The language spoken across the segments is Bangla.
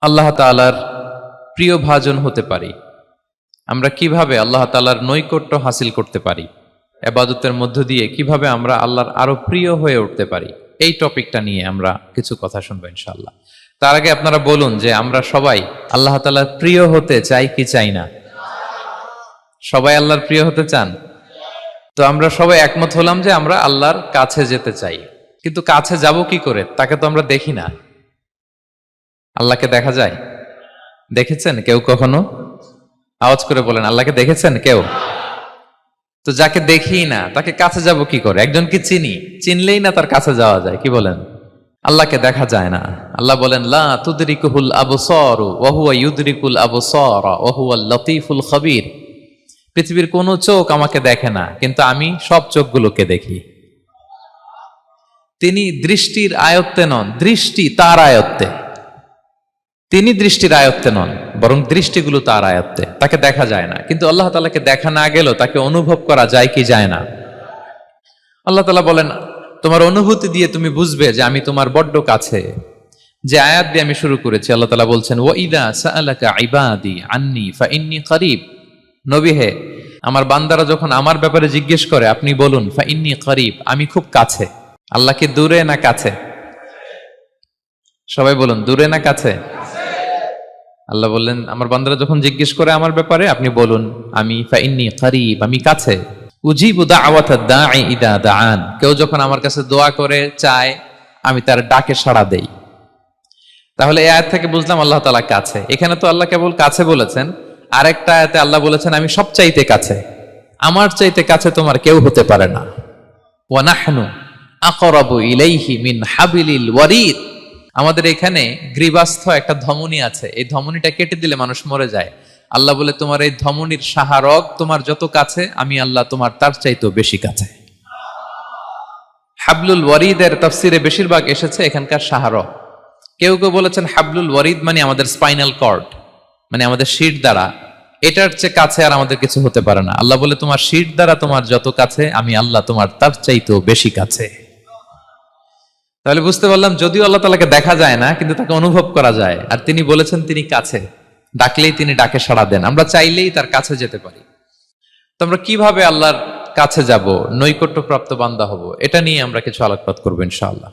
আল্লাহ তাআলার প্রিয় ভাজন হতে পারি। আমরা কিভাবে আল্লাহ তাআলার নৈকট্য হাসিল করতে পারি, ইবাদতের মধ্য দিয়ে কিভাবে আমরা আল্লাহর আরো প্রিয় হয়ে উঠতে পারি, এই টপিকটা নিয়ে আমরা কিছু কথা শুনবো ইনশাআল্লাহ। তার আগে আপনারা বলুন যে আমরা সবাই আল্লাহ তাআলার প্রিয় হতে চাই কি চাই না? সবাই আল্লাহর প্রিয় হতে চান? তো আমরা সবাই একমত হলাম যে আমরা আল্লাহর কাছে যেতে চাই, কিন্তু কাছে যাব কি করে? তাকে তো আমরা দেখি না। আল্লাহকে দেখা যায়? দেখেছেন কেউ কখনো? আওয়াজ করে বলেন, আল্লাহকে দেখেছেন কেউ? তো যাকে দেখি না তাকে কাছে যাব কি করে? একজনকে চিনলেই না তার কাছে যাওয়া যায়, কি বলেন? আল্লাহকে দেখা যায় না। আল্লাহ বলেন, লা তুদরিকুহুল আবসারু ওয়া হুয়া ইউদরিকুল আবসারা ওয়া হুয়াল লতীফুল খবীর। পৃথিবীর কোনো চোখ আমাকে দেখে না, কিন্তু আমি সব চোখগুলোকে দেখি। তিনি দৃষ্টির আয়ত্তে নন, দৃষ্টি তার আয়ত্তে। তিনি দৃষ্টির আয়ত্তে নন, বরং দৃষ্টিগুলো তার আয়ত্তে। তাকে দেখা যায় না, কিন্তু আল্লাহ তাআলাকে দেখা না গেলেও তাকে অনুভব করা যায় কি যায় না? আল্লাহ তাআলা বলেন, তোমার অনুভূতি দিয়ে তুমি বুঝবে যে আমি তোমার বড্ড কাছে। যে আয়াত দিয়ে আমি শুরু করেছি, আল্লাহ তাআলা বলছেন, ওয়া ইযা সাআলাকা ইবাদি আন্নী ফাইন্নী করিব। নবী হে, আমার বান্দারা যখন আমার ব্যাপারে জিজ্ঞেস করে আপনি বলুন ফাইন্নী করিব, আমি খুব কাছে। আল্লাহ কি দূরে না কাছে? সবাই বলুন, দূরে না কাছে? আল্লাহ বললেন, আমার বান্দারা যখন জিজ্ঞেস করে আমার ব্যাপারে আপনি বলুন আমি ফাইন্নী করিব, আমি কাছে। উজিবু দাওয়াতাদ দাঈ ইযা দাআন। কেউ যখন আমার কাছে দোয়া করে চায়, আমি তার ডাকে সাড়া দেই। তাহলে এই আয়াত থেকে বুঝলাম আল্লাহ তাআলা কাছে। এখানে তো আল্লাহ কেবল কাছে বলেছেন, আরেকটা আয়াতে আল্লাহ বলেছেন আমি সবচাইতে কাছে। আমার চাইতে কাছে তোমার কেউ হতে পারে না। ওয়া নাহনু আকরাবু ইলাইহি মিন হাবিলিল ওয়ারিদ। আমাদের এখানে গ্রীবাস্থ একটা ধমনী আছে, এই ধমনীটা কেটে দিলে মানুষ মরে যায়। আল্লাহ বলে, তোমার এই ধমনীর সাহারক তোমার যত কাছে, আমি আল্লাহ তোমার তার চাইতেও বেশি কাছে। হাবলুল ওয়ারিদের তাফসিরে বেশিরভাগ এসেছে এখানকার সাহারক। কেউ কেউ বলেছেন হাবলুল ওয়ারিদ মানে আমাদের স্পাইনাল কর্ড, মানে আমাদের শির দ্বারা। এটার চেয়ে কাছে আর আমাদের কিছু হতে পারে না। আল্লাহ বলে, তোমার শির দ্বারা তোমার যত কাছে, আমি আল্লাহ তোমার তার চাইতেও বেশি কাছে। তাহলে বুঝতে পারলাম, যদিও আল্লাহ তাআলাকে দেখা যায় না, কিন্তু তাকে অনুভব করা যায়। আর তিনি বলেছেন তিনি কাছে, ডাকলেই তিনি ডাকে সাড়া দেন। আমরা চাইলেই তার কাছে যেতে পারি। তো আমরা কিভাবে আল্লাহর কাছে যাব, নৈকট্যপ্রাপ্ত বান্দা হব, এটা নিয়ে আমরা কিছু আলোকপাত করবো ইনশাআল্লাহ।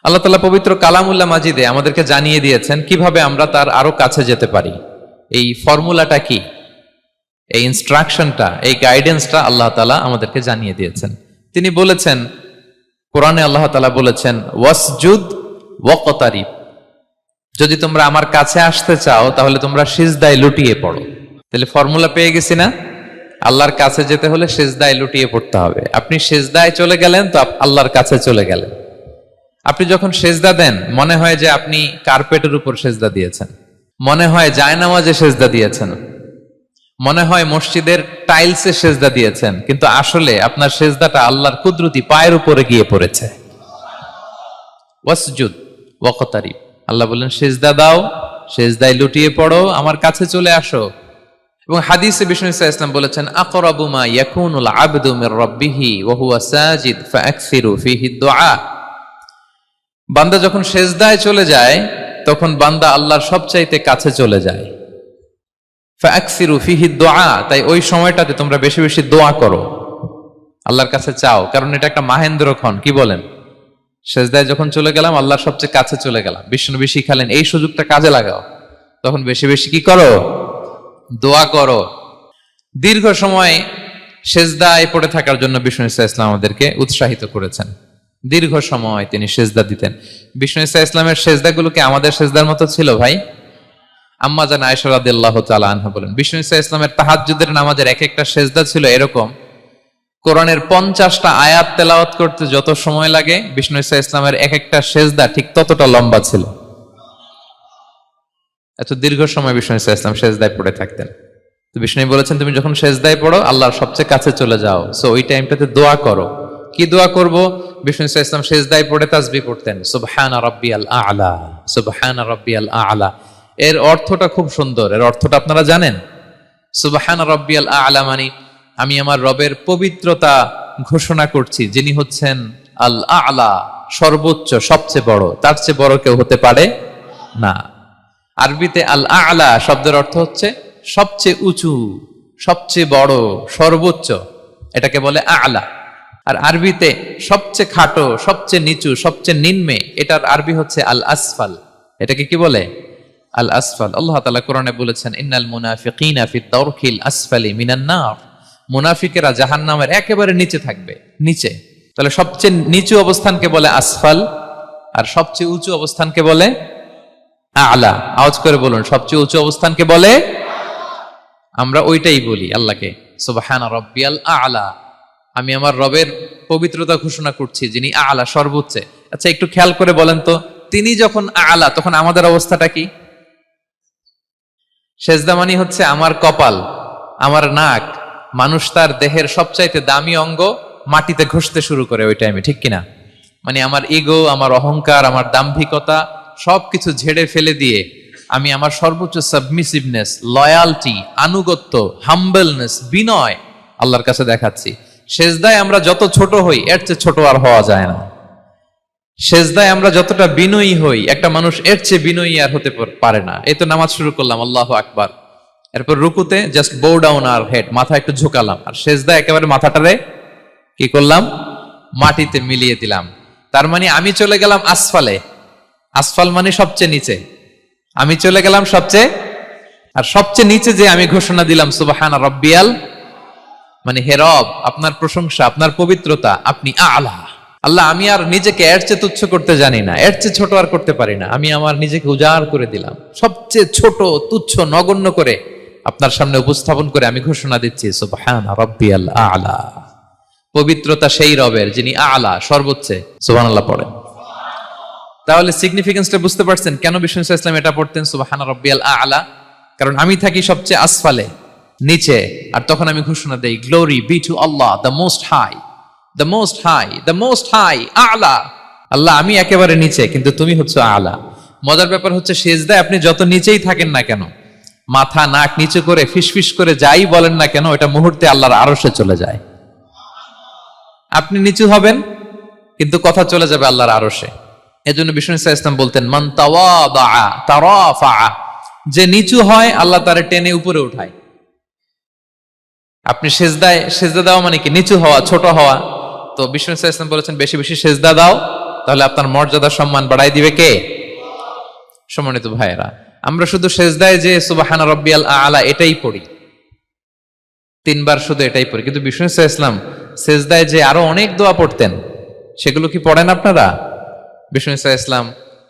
আল্লাহ তাআলা পবিত্র কালামুল্লাহ মাজিদে আমাদেরকে জানিয়ে দিয়েছেন কিভাবে আমরা তার আরো কাছে যেতে পারি। এই ফর্মুলাটা কি, এই ইনস্ট্রাকশনটা, এই গাইডেন্সটা আল্লাহ তাআলা আমাদেরকে জানিয়ে দিয়েছেন। তিনি বলেছেন, কোরআনে আল্লাহ তাআলা বলেছেন, ওয়াসজুদ ওয়াকতারিব। যদি তোমরা আমার কাছে আসতে চাও তাহলে তোমরা সিজদায় লুটিয়ে পড়ো। তাহলে ফর্মুলা পেয়ে গেছি না? আল্লাহর কাছে যেতে হলে সিজদায় লুটিয়ে পড়তে হবে। আপনি সিজদায় চলে গেলেন তো আল্লাহর কাছে চলে গেলেন। আপনি যখন সিজদা দেন, মনে হয় যে আপনি কার্পেটের উপর সিজদা দিয়েছেন, মনে হয় জায়নামাজে সিজদা দিয়েছেন, মনে হয় মসজিদের টাইলসে সিজদা দিয়েছেন, কিন্তু আসলে আপনার সিজদাটা আল্লাহর কুদরতি পায়ের উপরে গিয়ে পড়েছে। ওয়াসজুদ ওয়াকতারিব। আল্লাহ বললেন, সিজদা দাও, সিজদায় লুটিয়ে পড়ো, আমার কাছে চলে আসো। এবং হাদিসে বিষ্ণু ইসা ইসলাম বলেছেন, আকরাবু মা ইয়াকুনুল আবদু মির রাব্বিহি ওয়া হুয়া সাজিদ ফাআকসিরু ফীহি দুআ। বান্দা যখন সিজদায় চলে যায়, তখন বান্দা আল্লাহর সবচাইতে কাছে চলে যায়। ফাআকসিরু ফীহি দুআ, তাই ওই সময়টাতে তোমরা বেশি বেশি দোয়া করো, আল্লাহর কাছে চাও, কারণ এটা একটা মাহেন্দ্রক্ষণ। কি বলেন? সিজদায় যখন চলে গেলাম, আল্লাহর সবচেয়ে কাছে চলে গেলাম। বিষ্ণু শিখালেন এই সুযোগটা কাজে লাগাও, তখন বেশি বেশি কি করো? দোয়া করো। দীর্ঘ সময় সিজদায় পড়ে থাকার জন্য বিষ্ণু ইসলাম আমাদেরকে উৎসাহিত করেছেন। দীর্ঘ সময় তিনি সিজদা দিতেন। বিষ্ণু ইসলামের সিজদাগুলোকে আমাদের সিজদার মতো ছিল ভাই? আম্মা জান আয়েশা রাদিয়াল্লাহু তাআলা আনহা বলেন, বিষ্ণু ইসলামের তাহাজ্জুদের নামাজের এক একটা সিজদা ছিল এরকম, কোরআনের 50টা আয়াত তেলাওয়াত করতে যত সময় লাগে, বিষ্ণু ইসলামের এক একটা সিজদা ঠিক ততটা লম্বা ছিল। এত দীর্ঘ সময় বিষ্ণু ইসলাম সিজদায় পড়ে থাকতেন। তো বিষ্ণু বলেছেন, তুমি যখন সিজদায় পড়ো আল্লাহর সবচেয়ে কাছে চলে যাও, সো ওই টাইমটাতে দোয়া করো। কি দোয়া করব? বিষ্ণু ইসলাম সিজদায় পড়ে তাসবিহ পড়তেন, সুবহানা রাব্বিয়াল আ'লা, সুবহানা রাব্বিয়াল আ'লা। এর অর্থটা খুব সুন্দর। এর অর্থটা আপনারা জানেন? সুবহানা রাব্বিয়াল আ'লা মানে আমি আমার রবের পবিত্রতা ঘোষণা করছি, যিনি হচ্ছেন আল আ'লা, সর্বোচ্চ, সবচেয়ে বড়, তার চেয়ে বড় কেউ হতে পারে না। আরবিতে আল আ'লা শব্দের অর্থ হচ্ছে সবচেয়ে উঁচু, সবচেয়ে বড়, সর্বোচ্চ, এটাকে বলে আ'লা। আর আরবিতে সবচেয়ে খাটো, সবচেয়ে নিচু, সবচেয়ে নিম্নে, এটার আরবি হচ্ছে আল আসফাল। এটাকে কি বলে? আল আসফাল। আল্লাহ তাআলা কোরআনে বলেছেন, ইন্নাল মুনাফিকিনা ফিদ দারকিল আসফালি মিনান নার, মুনাফিকেরা জাহান্নামের একেবারে নিচে থাকবে, নিচে। তাহলে সবচেয়ে নিচু অবস্থানকে বলে আসফাল, আর সবচেয়ে উঁচু অবস্থানকে বলে আ'লা। আওয়াজ করে বলুন, সবচেয়ে উঁচু অবস্থানকে বলে, আমরা ওইটাই বলি আল্লাহকে, সুবহানা রাব্বিয়াল আ'লা, আমি আমার রবের পবিত্রতা ঘোষণা করছি যিনি আ'লা, সর্বোচ্চ। আচ্ছা, একটু খেয়াল করে বলেন তো, তিনি যখন আ'লা তখন আমাদের অবস্থাটা কি? সেজদা মানে হচ্ছে আমার কপাল, আমার নাক, মানুষ তার দেহের সবচাইতে দামি অঙ্গ মাটিতে ঘষতে শুরু করে ওই টাইমে, ঠিক কিনা? মানে আমার ইগো, আমার অহংকার, আমার দাম্ভিকতা সবকিছু ঝেড়ে ফেলে দিয়ে আমি আমার সর্বোচ্চ সাবমিসিভনেস, লয়ালটি, আনুগত্য, হাম্বলনেস, বিনয় আল্লাহর কাছে দেখাচ্ছি। সেজদায় আমরা যত ছোট হই এর চেয়ে ছোট আর হওয়া যায় না। সেজদায় আমরা যতটা বিনয়ী হই, একটা মানুষ এর চেয়ে বিনয়ী আর হতে পারে না। এই তো নামাজ শুরু করলাম, আল্লাহু আকবার, এরপর রুকুতে জাস্ট বো ডাউন আর হেড, মাথা একটু ঝুঁকালাম, আর সেজদায় একেবারে মাথাটারে কি করলাম? মাটিতে মিলিয়ে দিলাম। তার মানে আমি চলে গেলাম আসফালে। আসফাল মানে সবচেয়ে নিচে, আমি চলে গেলাম সবচেয়ে, আর সবচেয়ে নিচে যে আমি ঘোষণা দিলাম সুবহানা রাব্বিয়াল, মানে হে রব, আপনার প্রশংসা, আপনার পবিত্রতা, আপনি আ'লা। আল্লাহ, আমি আর নিজেকে এর চেয়ে তুচ্ছ করতে জানি না, এর চেয়ে ছোট আর করতে পারি না, আমি আমার নিজেকে উজাড় করে দিলাম, সবচেয়ে ছোট, তুচ্ছ, নগণ্য করে আপনার সামনে উপস্থাপন করে আমি ঘোষণা দিচ্ছি সুবহানা রাব্বিয়াল আ'লা। পবিত্রতা সেই রবের যিনি আ'লা, সর্বোচ্চ। সুবহানাল্লাহ পড়েন। তাহলে সিগনিফিকেন্সটা বুঝতে পারছেন কেন বিষ্ণু ইসলাম এটা পড়তেন সুবহানা রাব্বিয়াল আ'লা? কারণ আমি থাকি সবচেয়ে আসফালে, নিচে, আর তখন আমি ঘোষণা দেই, glory be to Allah the most high, the most high, the most high, আ'লা। আল্লাহ, আমি একেবারে নিচে, কিন্তু তুমি হচ্ছে আ'লা। মজার ব্যাপার হচ্ছে, সেজদায় আপনি যত নিচেই থাকেন না কেন, মাথা নাক নিচু করে ফিসফিস করে যাই বলেন না কেন, এটা মুহূর্তে আল্লাহর আরশে চলে যায়। আপনি নিচু হবেন কিন্তু কথা চলে যাবে আল্লাহর আরশে। এজন্য বিষ্ণু ইসলাম বলতেন, মান তাওয়াদা তারাফা, যে নিচু হয় আল্লাহ তারে টেনে উপরে উঠায়। আপনি সেজদায়, সেজদা দেওয়া মানে কি? নিচু হওয়া, ছোট হওয়া। তো বিষ্ণু ইসলাম বলেছেন, বেশি বেশি সেজদা দাও, তাহলে আপনার মর্যাদা, সম্মান বাড়াই দিবে কে? সম্মানিত ভাইয়েরা, আমরা শুধু সেজদায় যে সুবহানা রাব্বিয়াল আ'লা এটাই পড়ি, 3 বার শুধু এটাই পড়ি, কিন্তু বিষ্ণু ইসলাম সেজদায় যে আরো অনেক দোয়া পড়তেন, সেগুলো কি পড়েন আপনারা? বিষ্ণু ইসলাম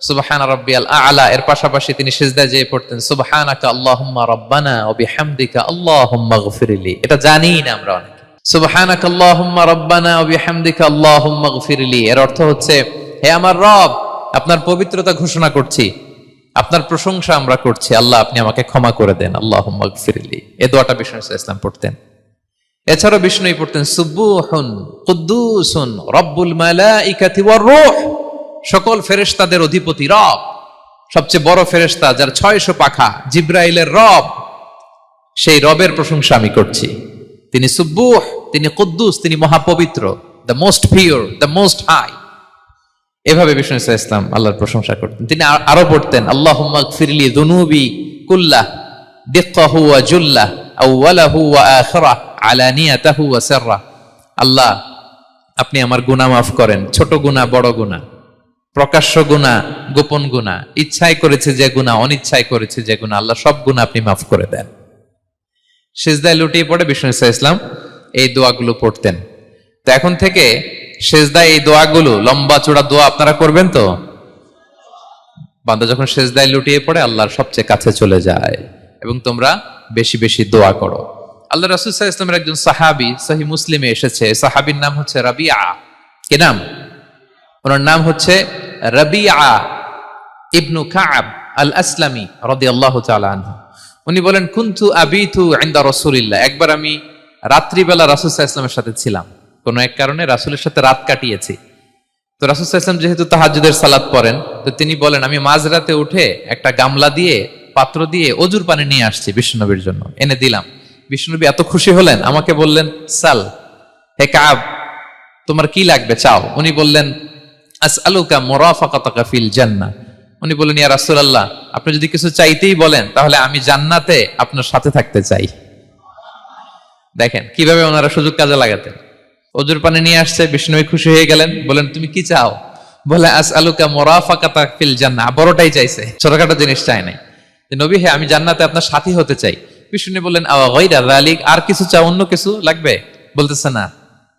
সুবহানা রাব্বিয়াল আ'লা এর পাশাপাশি তিনি সিজদায় যেয়ে পড়তেন সুবহানাকা আল্লাহুম্মা রাব্বানা ওয়া বিহামদিকা আল্লাহুম্মা গফিরলি। এটা জানি না আমরা অনেকে। সুবহানাকা আল্লাহুম্মা রাব্বানা ওয়া বিহামদিকা আল্লাহুম্মা গফিরলি এর অর্থ হচ্ছে, হে আমার রব, আপনার পবিত্রতা ঘোষণা করছি, আপনার প্রশংসা আমরা করছি, আল্লাহ আপনি আমাকে ক্ষমা করে দেন, আল্লাহুম্মা গফিরলি। এই দোয়াটা বিষ্ণু ইসলাম পড়তেন। এছাড়াও বিষ্ণুই পড়তেন সুবহুন কুদ্দুসুন রব্বুল মালাইকাতি ওয়ার রূহ, সকল ফেরেশতাদের অধিপতি রব, সবচেয়ে বড় ফেরেশতা যার 600 পাখা, জিব্রাইলের রব, সেই রবের প্রশংসা আমি করছি। তিনি সুবুহ, তিনি কুদ্দুস, তিনি মহাপবিত্র, the most pure, the most high. এভাবে বিষ্ণু ইসলাম আল্লাহর প্রশংসা করতেন। তিনি আরো পড়তেন আল্লাহুম্মা গফিরলি যুনুবি কুল্লাহ দিক্কাহু ওয়া জুল্লাহ আউওয়ালাহু ওয়া আখিরাহ আলানিয়াতাহু ওয়া সিররাহ। আল্লাহ, আপনি আমার গুনাহ মাফ করেন, ছোট গুনাহ, বড় গুনাহ, প্রকাশ্য গুনাহ, গোপন গুনাহ, ইচ্ছায় করেছে যে গুনাহ, অনিচ্ছায় করেছে যে গুনাহ, আল্লাহ সব গুনাহ আপনি মাফ করে দেন। সিজদায় লুটিয়ে পড়ে বিষ্ণু ইসলাম এই দোয়াগুলো পড়তেন। তো এখন থেকে সিজদায় এই দোয়াগুলো, লম্বা চূড়া দোয়া আপনারা করবেন তো? বান্দা যখন সিজদায় লুটিয়ে পড়ে আল্লাহর সবচেয়ে কাছে চলে যায়, এবং তোমরা বেশি বেশি দোয়া করো। আল্লাহ রাসূল সাল্লাল্লাহু আলাইহি ওয়াসাল্লামের একজন সাহাবী সহিহ মুসলিমে এসেছে, সাহাবীর নাম হচ্ছে রাবিআ। কি নাম? ওনার নাম হচ্ছে রাবিআ ইবনু কাব আল আসলামি রাদিয়াল্লাহু তাআলা আনহু। উনি বলেন, কুনতু আবিতু ইনদা রাসূলিল্লাহ, একবার আমি রাত্রিবেলা রাসূল সাল্লাল্লাহু আলাইহি ওয়াসাল্লামের সাথে ছিলাম, কোন এক কারণে রাসূলের সাথে রাত কাটিয়েছি। তো রাসূল সাল্লাল্লাহু আলাইহি ওয়াসাল্লাম যেহেতু তাহাজ্জুদের সালাত পড়েন, তো তিনি বলেন, আমি মাঝরাতে উঠে একটা গামলা দিয়ে, পাত্র দিয়ে অজুর পানি নিয়ে আসছি বিশ্বনবীর জন্য, এনে দিলাম। বিশ্বনবী এত খুশি হলেন, আমাকে বললেন, সাল, হে কাব, তোমার কি লাগবে চাও। উনি বললেন, আসআলুকা মুরাফাকাতাকা ফিল জান্নাহ। উনি বললেন, ইয়া রাসূলুল্লাহ, আপনি যদি কিছু চাইতেই বলেন তাহলে আমি জান্নাতে আপনার সাথে থাকতে চাই। দেখেন কিভাবে ওনারা সুযোগ কাজে লাগাতেন। অজুর পানি নিয়ে আসছে, বিষ্ণু খুশি হয়ে গেলেন, বলেন তুমি কি চাও? বলে আসআলুকা মুরাফাকাতা ফিল জান্নাহ। বড়টাই চাইছে, ছোটখাটো জিনিস চায় নাই। নবী, হ্যাঁ আমি জান্নাতে আপনার সাথী হতে চাই। বিষ্ণু বললেন, আওয়া গায়রা যালিক, আর কিছু চাও, অন্য কিছু লাগবে? বলতেছে না,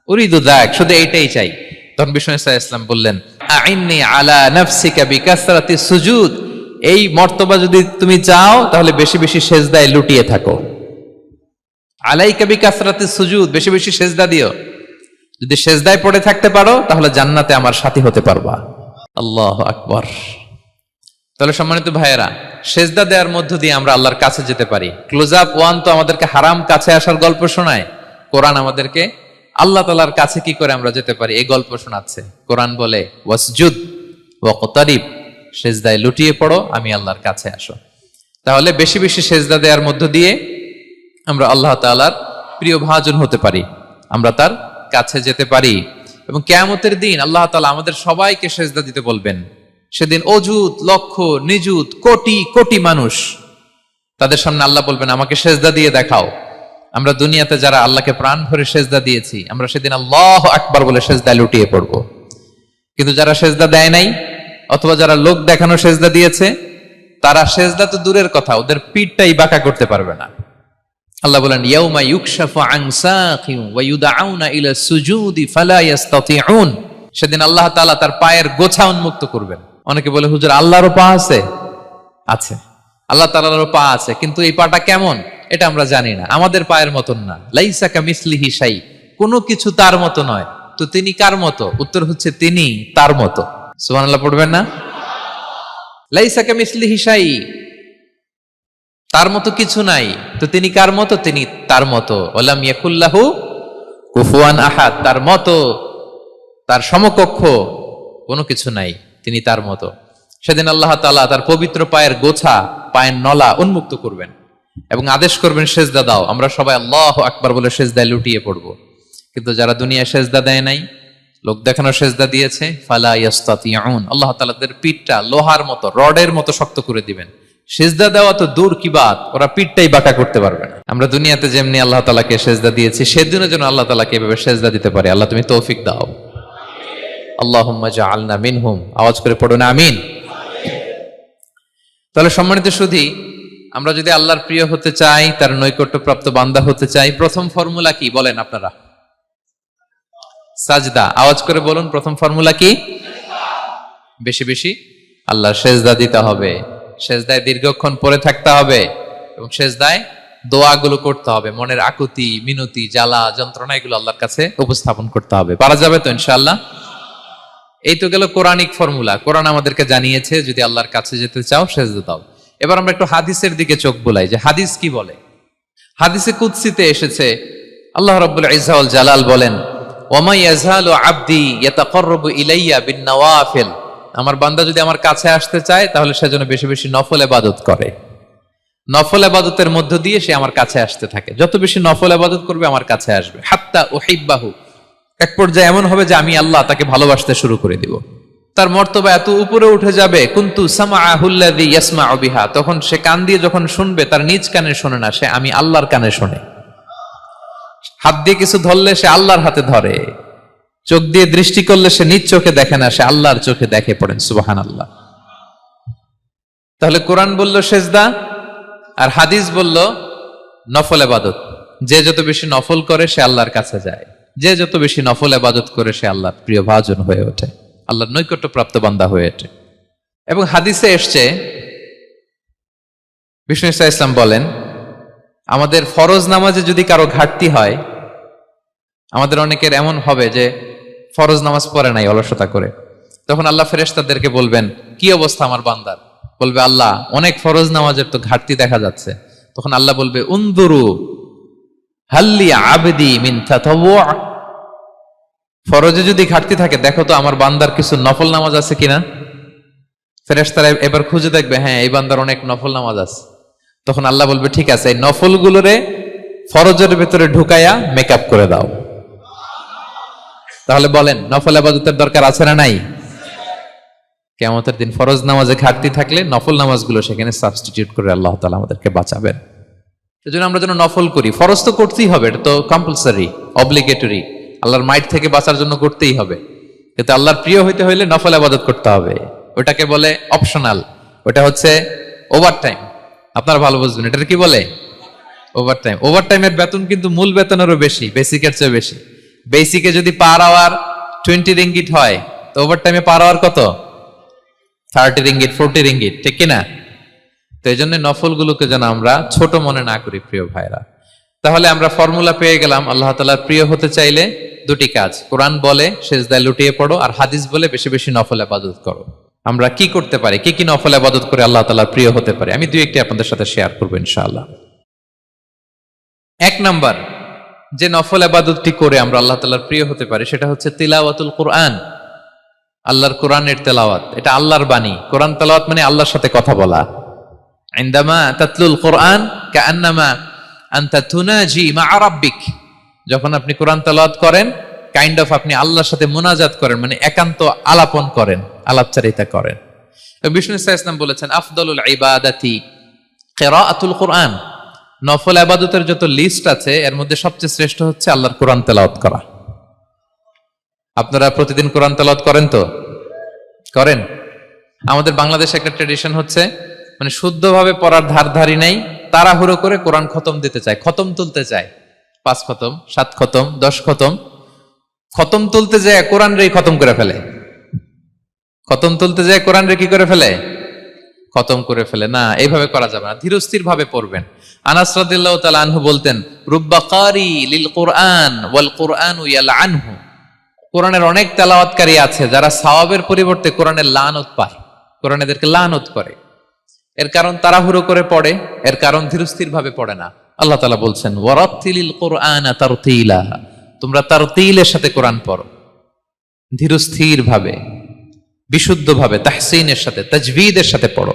উরিদু যাক, শুধু এইটাই চাই। তখন বিষ্ণু সাল্লাল্লাহু আলাইহি ওয়াসাল্লাম বললেন, আইন্নি আলা নাফসিকা বিকাসরাতি সুজুদ, এই মর্তবা যদি তুমি চাও তাহলে বেশি বেশি সেজদায় লুটিয়ে থাকো। আলাইকা বিকাসরাতি সুজুদ, বেশি বেশি সেজদা দিও। যদি সেজদায় পড়ে থাকতে পারো তাহলে জান্নাতে আমার সাথী হতে পারবা। আল্লাহু আকবার। তাহলে সম্মানিত ভাইয়েরা, সেজদা দেওয়ার মধ্য দিয়ে আমরা আল্লাহর কাছে যেতে পারি। ক্লোজ আপ ওয়ান তো আমাদেরকে হারাম কাছে আসার গল্প শোনায়, কোরআন আমাদেরকে আল্লাহ তাআলার কাছে কি করে আমরা যেতে পারি এই গল্প শোনাচ্ছে। কোরআন বলে, ওয়াসজুদ ওয়াকতারিব, সেজদায় লুটিয়ে পড়ো, আমি আল্লাহর কাছে আসো। তাহলে বেশি বেশি সেজদা দেওয়ার মধ্য দিয়ে আমরা আল্লাহ তাআলার প্রিয় ভাজন হতে পারি, আমরা তার কাছে যেতে পারি। এবং কিয়ামতের দিন আল্লাহ তাআলা আমাদের সবাইকে সেজদা দিতে বলবেন। সেদিন অযুত লক্ষ নিযুত কোটি কোটি মানুষ, তাদের সামনে আল্লাহ বলবেন, আমাকে সেজদা দিয়ে দেখাও। আমরা দুনিয়াতে যারা আল্লাহকে প্রাণ ভরে সেজদা দিয়েছি, আমরা সেদিন আল্লাহু আকবার বলে সেজদায় লুটিয়ে পড়ব। কিন্তু যারা সেজদা দেয় নাই, অথবা যারা লোক দেখানো সেজদা দিয়েছে, তারা সেজদা তো দূরের কথা, ওদের পিঠটাই বাঁকা করতে পারবে না। আল্লাহ বলেন, ইয়াউমা ইউকশাফু আন সাকিন ওয়া ইউদআউনা ইলা সুজুদি ফালা ইস্তাতিউন, সেদিন আল্লাহ তাআলা তার পায়ের গোছা উন্মুক্ত করবেন। অনেকে বলে, হুজুর আল্লাহরও পা আছে? আছে, আল্লাহ তাআলারও পা আছে, কিন্তু এই পাটা কেমন এটা আমরা জানি না, আমাদের পায়ের মতন না। লাইসা কামিসলিহি শাই, কোনো কিছু তার মতো নয়। তো তিনি কার মতো? উত্তর হচ্ছে তিনি তার মতো। সুবহানাল্লাহ পড়বেন না? লাইসা কামিসলিহি শাই, তার মতো কিছু নাই। তো তিনি কার মতো? তিনি তার মতো। ওয়ালাম ইয়াকুল্লাহু কুফুয়ান আহাদ, তার মতো, তার সমকক্ষ কোনো কিছু নাই, তিনি তার মতো। সেদিন আল্লাহ তাআলা তার পবিত্র পায়ের গোছা, পায়ের নলা উন্মুক্ত করবেন এবং আদেশ করবেন, সেজদা দাও। আমরা সবাই আল্লাহু আকবার বলে সেজদায় লুটিয়ে পড়ব। কিন্তু যারা দুনিয়ায় সেজদা দেয় নাই, লোক দেখানো সেজদা দিয়েছে, ফালা ইয়াস্তাতিউন, আল্লাহ তাআলা তাদের পিঠটা লোহার মতো, রডের মতো শক্ত করে দিবেন। সেজদা দেওয়া তো দূর কি বাত, ওরা পিঠটাই বাঁকা করতে পারবে না। আমরা দুনিয়াতে যেমনি আল্লাহ তাআলাকে সেজদা দিয়েছি, সেদিনও যেন আল্লাহ তাআলাকে এভাবে সেজদা দিতে পারে। আল্লাহ তুমি তৌফিক দাও। আল্লাহুম্মা জাআলনা মিনহুম, আওয়াজ করে পড়ুন আমিন। তাহলে সম্মানিত সুধী, আমরা যদি আল্লাহর প্রিয় হতে চাই, তার নৈকট্যপ্রাপ্ত বান্দা হতে চাই, প্রথম ফর্মুলা কি বলেন আপনারা? সাজদা। আওয়াজ করে বলুন, প্রথম ফর্মুলা কি? বেশি বেশি আল্লাহর সেজদা দিতে হবে, সেজদায় দীর্ঘক্ষণ পড়ে থাকতে হবে এবং সেজদায় দোয়াগুলো করতে হবে। মনের আকুতি মিনতি জ্বালা যন্ত্রণা এগুলো আল্লাহর কাছে উপস্থাপন করতে হবে। পারা যাবে তো ইনশাআল্লাহ? এই তো গেল কোরআনিক ফর্মুলা। কোরআন আমাদেরকে জানিয়েছে যদি আল্লাহর কাছে যেতে চাও সেজদা দাও। এবার আমরা একটু হাদিসের দিকে চোখ বুলাই যে হাদিস কি বলে। হাদিসে কুদসিতে এসেছে, আল্লাহ রাব্বুল ইজ্জা ওয়াল জালাল বলেন, ওয়ামা ইয়াজালু আবদি ইয়াতাকাররাবু ইলাইয়া বিন-নওয়াফিল, আমার বান্দা যদি আমার কাছে আসতে চায় তাহলে সে যেন বেশি বেশি নফল ইবাদত করে। নফল ইবাদতের মধ্য দিয়ে সে আমার কাছে আসতে থাকে। যত বেশি নফল ইবাদত করবে আমার কাছে আসবে। হাত্তা উহিব্বাহু, এক পর্যায়ে এমন হবে যে আমি আল্লাহ তাকে ভালোবাসতে শুরু করে দিব। তার মর্তবা এত উপরে উঠে যাবে, কুনতু সামাআহুল্লাযী ইয়াসমাউ বিহা, তখন সে কান দিয়ে যখন শুনবে তার নিজ কানে শোনে না, সে আমি আল্লাহর কানে শোনে। হাত দিয়ে কিছু ধরলে সে আল্লাহর হাতে ধরে, চোখ দিয়ে দৃষ্টি করলে সে নিজ চোখে দেখে না, সে আল্লাহর চোখে দেখে। পড়েন সুবহানাল্লাহ। তাহলে কোরআন বলল সেজদা, আর হাদিস বলল নফল ইবাদত। যে যত বেশি নফল করে সে আল্লাহর কাছে যায়, যে যত বেশি নফল ইবাদত করে সে আল্লাহর প্রিয় ভাজন হয়ে ওঠে, আল্লাহর নৈকট্যপ্রাপ্ত বান্দা হয়ে ওঠে। এবং হাদিসে এসছে, বিষ্ণু ইসা ইসলাম বলেন, আমাদের ফরজ নামাজে যদি কারো ঘাটতি হয়, আমাদের অনেকের এমন হবে যে ফরজ নামাজ পড়ে নাই অলসতা করে, তখন আল্লাহ ফেরেশতাদেরকে বলবেন, কি অবস্থা আমার বান্দার? বলবে, আল্লাহ অনেক ফরজ নামাজের তো ঘাটতি দেখা যাচ্ছে। তখন আল্লাহ বলবে, উনদুরু হাল্লি আবদি মিন তাতাওয়ু, ফরজে যদি ঘাটতি থাকে দেখো তো আমার বান্দার কিছু নফল নামাজ আছে কিনা। ফেরেশতারা এবার খুঁজে দেখবে, হ্যাঁ এই বান্দার অনেক নফল নামাজ আছে। তখন আল্লাহ বলবে, ঠিক আছে, এই নফলগুলোরে ফরজের ভেতরে ঢুকাইয়া মেকআপ করে দাও। তাহলে বলেন নফল ইবাদতের দরকার আছে না নাই? কিয়ামতের দিন ফরজ নামাজে ঘাটতি থাকলে নফল নামাজগুলো সেখানে সাবস্টিটিউট করে আল্লাহ তাআলা আমাদেরকে বাঁচাবেন। সেজন্য আমরা যেন নফল করি। ফরজ তো করতেই হবে, এটা তো কম্পালসারি, অব্লিগেটরি, আল্লাহর মাইট থেকে বাঁচার জন্য করতেই হবে। কিন্তু আল্লাহর প্রিয় হইতে হইলে নফল ইবাদত করতে হবে। ওটাকে বলে অপশনাল, ওটা হচ্ছে ওভারটাইম। আপনারা ভালো বুঝবেন, এটা কি বলে? ওভারটাইম। ওভারটাইমের বেতন কিন্তু মূল বেতনেরও বেশি, বেসিকের চেয়ে বেশি। বেসিকে যদি পার আওয়ার 20 রিঙ্গিট হয়, তো ওভারটাইমে পার আওয়ার কত? 30 রিঙ্গিট, 40 রিঙ্গিট, ঠিক কিনা? তো এই জন্য নফলগুলোকে যেন আমরা ছোট মনে না করি প্রিয় ভাইরা। তাহলে আমরা ফর্মুলা পেয়ে গেলাম, আল্লাহ তাআলার প্রিয় হতে চাইলে দুটি কাজ, কোরআন বলে সিজদায় লুটিয়ে পড়ো, আর হাদিস বলে বেশি বেশি নফল ইবাদত করো। আমরা কি করতে পারি, কি কি নফল ইবাদত করে আল্লাহ তাআলার প্রিয় হতে পারি, আমি দুই একটি আপনাদের সাথে শেয়ার করবো ইনশাআল্লাহ। এক নাম্বার যে নফল ইবাদতটি করে আমরা আল্লাহ তাআলার প্রিয় হতে পারি সেটা হচ্ছে তিলাওয়াতুল কোরআন, আল্লাহর কোরআনের তেলাওয়াত। এটা আল্লাহর বাণী। কোরআন তেলাওয়াত মানে আল্লাহর সাথে কথা বলা। ইনদামা তাতলুল কোরআন কাআন্নামা আনতা তুনাজি মা রাব্বিক, যখন আপনি কোরআন তেলাওয়াত করেন কাইন্ড অফ আপনি আল্লাহর সাথে মুনাজাত করেন, মানে একান্ত আলাপন করেন, আলাপচারিতা করেন। বিষ্ণু সাল্লাল্লাহু আলাইহি ওয়াসাল্লাম বলেছেন আফদালুল ইবাদাতি কিরাআতুল কোরআন, নফল ইবাদতের যত লিস্ট আছে এর মধ্যে সবচেয়ে শ্রেষ্ঠ হচ্ছে আল্লাহর কোরআন তেলাওয়াত করা। আপনারা প্রতিদিন কোরআন তেলাওয়াত করেন তো? করেন? আমাদের বাংলাদেশে একটা ট্র্যাডিশন হচ্ছে, মানে শুদ্ধভাবে পড়ার ধারধারি নাই, তাড়াহুড়ো করে কোরআন খতম দিতে চায়, খতম তুলতে চায়। 5 খতম, 7 খতম, 10 খতম। খতম তুলতে যায় কোরআন রে খতম করে ফেলে। খতম তুলতে যায় কোরআন রে কি করে ফেলে? খতম করে ফেলে। না, এইভাবে করা যাবে না, ধীরস্থির ভাবে পড়বেন। আনাস রাদিয়াল্লাহু তাআলা আনহু বলতেন, রুব্বা কারি লিল কোরআন ওয়াল কোরআনু ইয়ালআনহু, কোরআনের অনেক তেলাওয়াতকারী আছে যারা সওয়াবের পরিবর্তে কোরআনের লানত পায়, কোরআন এদেরকে লানত করে। এর কারণ তাড়াহুড়ো করে পড়ে, এর কারণ ধীরস্থির ভাবে পড়ে না। আল্লাহ তাআলা বলছেন ওয়ারাত্তিলিল কোরআনা তারতিলা, তোমরা তারতিলের সাথে কোরআন পড়ো, ধীরস্থির ভাবে, বিশুদ্ধ ভাবে, তাহসিনের সাথে, তাজবিদের সাথে পড়ো।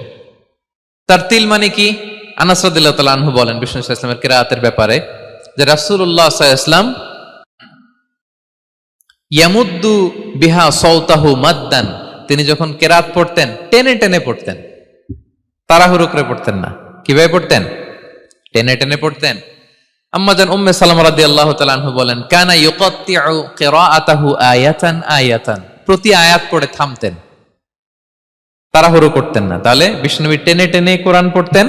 তারতিল মানে কি? আনাস রাদিয়াল্লাহু তাআলা আনহু বলেন বিষ্ণু সাল্লাল্লাহু আলাইহি ওয়াসাল্লামের কিরাআতের ব্যাপারে যে রাসূলুল্লাহ সাল্লাল্লাহু আলাইহি ওয়াসাল্লাম ইয়ামুদ্দু বিহা সাওতাহু মাদ্দান, তিনি যখন কিরাত পড়তেন টেনে টেনে পড়তেন, তাড়াহুড়ো করে পড়তেন না। কিভাবে পড়তেন? টেনে টেনে পড়তেন। আম্মা জান উম্মে সালামা রাদিয়াল্লাহু তাআলা আনহা বলেন কানা ইউকাত্তিউ কিরাআতাহু আয়াতান আয়াতান, প্রতি আয়াত পড়ে থামতেন, তাড়াহুড়ো করতেন না। তাহলে বিষ্ণুনবী টেনে টেনে কোরআন পড়তেন,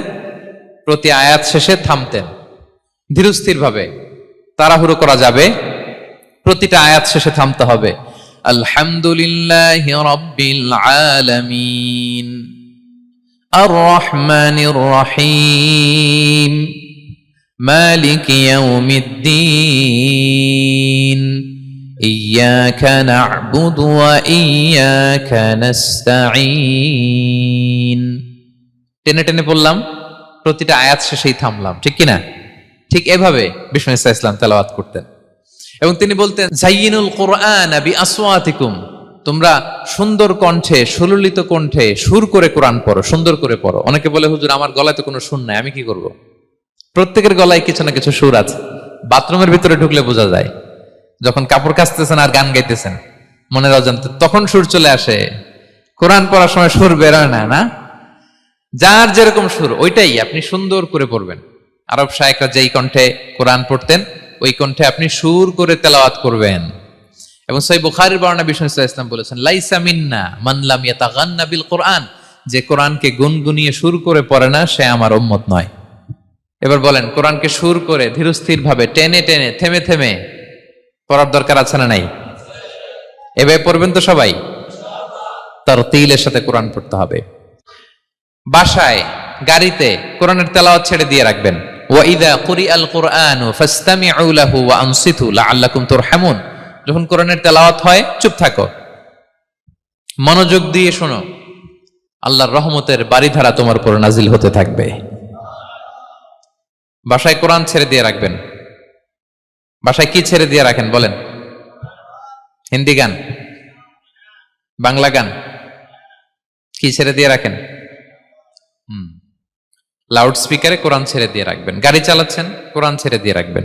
প্রতি আয়াত শেষে থামতেন, ধীরস্থির ভাবে। তাড়াহুড়ো করা যাবে, প্রতিটা আয়াত শেষে থামতে হবে। আলহামদুলিল্লাহি রাব্বিল আলামিন আর রহমানির রহিম মালিকি ইয়াউমিদ্দিন ইয়্যাকা না'বুদু ওয়া ইয়্যাকা নাস্তাঈন। টেনে টেনে বললাম, প্রতিটা আয়াত শেষেই থামলাম, ঠিক কিনা? ঠিক এভাবে বিষ্ণু ইসা ইসলাম তেলাওয়াত করতেন। এবং তিনি বলতেন জাইয়িনুল কোরআন বিআসওয়াতিকুম, তোমরা সুন্দর কণ্ঠে, সুললিত কণ্ঠে সুর করে কোরআন পড়ো, সুন্দর করে পড়ো। অনেকে বলে হুজুর আমার গলায় তো কোনো সুর নাই, আমি কি করব? প্রত্যেকের গলায় কিছু না কিছু সুর আছে। বাথরুমের ভিতরে ঢুকলে বোঝা যায়, যখন কাপড় কাচতেছেন আর গান গাইতেছেন মনের অজান্তে, তখন সুর চলে আসে। কোরআন পড়ার সময় সুর বেরোয় না, না? যার যেরকম সুর ওইটাই আপনি সুন্দর করে পড়বেন। আরব শায়েখরা যেই কণ্ঠে কোরআন পড়তেন ওই কণ্ঠে আপনি সুর করে তেলাওয়াত করবেন। এবং সহিহ বুখারীর বর্ণনা বিষ্ণু সাল্লাল্লাহু আলাইহি ওয়াসাল্লাম বলেছেন লাইসা মিন্না মান লাম ইয়াতাগান্না বিল কোরআন, যে কোরআনকে গুনগুনিয়ে সুর করে পড়ে না সে আমার উম্মত নয়। এবার বলেন, কোরআনকে সুর করে ধীরস্থির ভাবে টেনে টেনে থেমে থেমে পড়ার দরকার আছে না নাই? এভাবে পড়বেন তো সবাই? তারতিলের সাথে কোরআন পড়তে হবে। বাসায়, গাড়িতে কোরআনের তেলাওয়াত ছেড়ে দিয়ে রাখবেন। ওয়া ইযা কুরিআল কুরআনু ফাসতামিউ লাহু ওয়া আনসিতু লাআল্লাকুম তুরহামুন, যখন কোরআনের তেলাওয়াত হয় চুপ থাকো, মনোযোগ দিয়ে শোনো, আল্লাহর রহমতের বারিধারা তোমার উপর নাজিল হতে থাকবে। বাসায় কোরআন ছেড়ে দিয়ে রাখবেন। বাসায় কি ছেড়ে দিয়ে রাখেন বলেন? হিন্দি গান, বাংলা গান, কি ছেড়ে দিয়ে রাখেন? লাউড স্পিকারে কোরআন ছেড়ে দিয়ে রাখবেন। গাড়ি চালাচ্ছেন, কোরআন ছেড়ে দিয়ে রাখবেন,